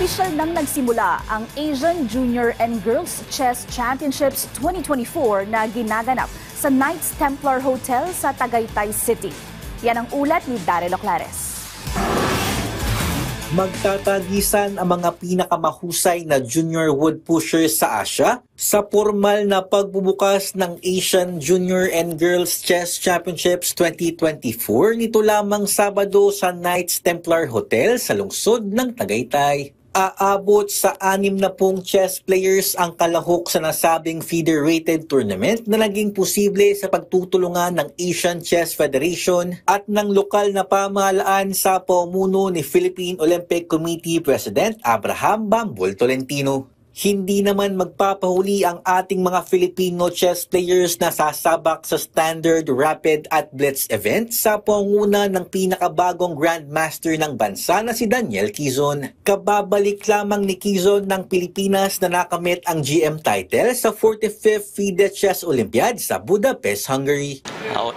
Opisyal nang nagsimula ang Asian Junior and Girls Chess Championships 2024 na ginaganap sa Knights Templar Hotel sa Tagaytay City. Yan ang ulat ni Daryl Oclares. Magtatagisan ang mga pinakamahusay na junior wood pushers sa Asia sa formal na pagbubukas ng Asian Junior and Girls Chess Championships 2024 nito lamang Sabado sa Knights Templar Hotel sa lungsod ng Tagaytay. Aabot sa 60 chess players ang kalahok sa nasabing feeder-rated tournament na naging posible sa pagtutulungan ng Asian Chess Federation at ng lokal na pamahalaan sa pamumuno ni Philippine Olympic Committee President Abraham Bambol Tolentino. Hindi naman magpapahuli ang ating mga Filipino chess players na sasabak sa Standard, Rapid at Blitz event sa pangunguna ng pinakabagong Grandmaster ng bansa na si Daniel Quizon. Kababalik lamang ni Quizon ng Pilipinas na nakamit ang GM title sa 45th FIDE Chess Olympiad sa Budapest, Hungary.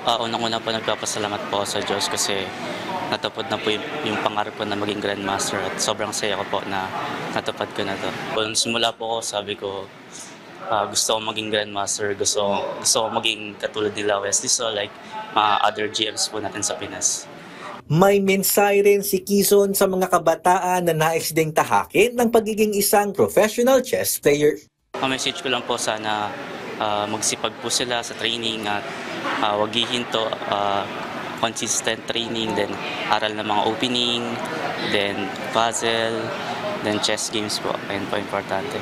Unang-una po nagpapasalamat po sa Diyos kasi natupad na po yung pangarap ko na maging Grandmaster at sobrang saya ko po na natupad ko na to. Kung simula po ako, sabi ko gusto ko maging Grandmaster, gusto ko maging katulad nila Wesley So, like mga other GMs po natin sa Pinas. May mensahe rin si Quizon sa mga kabataan na nais ding tahakin ng pagiging isang professional chess player. Ang message ko lang po sana magsipag po sila sa training at wag hihinto, consistent training, then aral ng mga opening, then puzzle, then chess games po. Ayun po importante.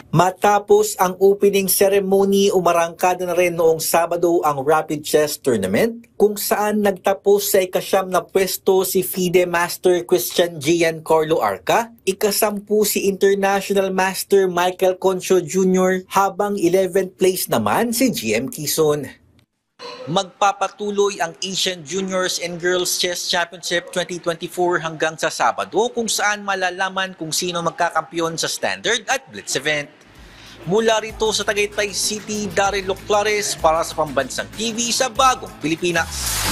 Matapos ang opening ceremony, umarangkada na rin noong Sabado ang Rapid Chess Tournament kung saan nagtapos sa ika-9 na pwesto si FIDE Master Christian Giancarlo Arca, ika-10 si International Master Michael Concho Jr. habang 11th place naman si GM Quizon. Magpapatuloy ang Asian Juniors and Girls Chess Championship 2024 hanggang sa Sabado kung saan malalaman kung sino magkakampiyon sa Standard at Blitz event. Mula rito sa Tagaytay City, Daryl Oclares para sa Pambansang TV sa Bagong Pilipinas.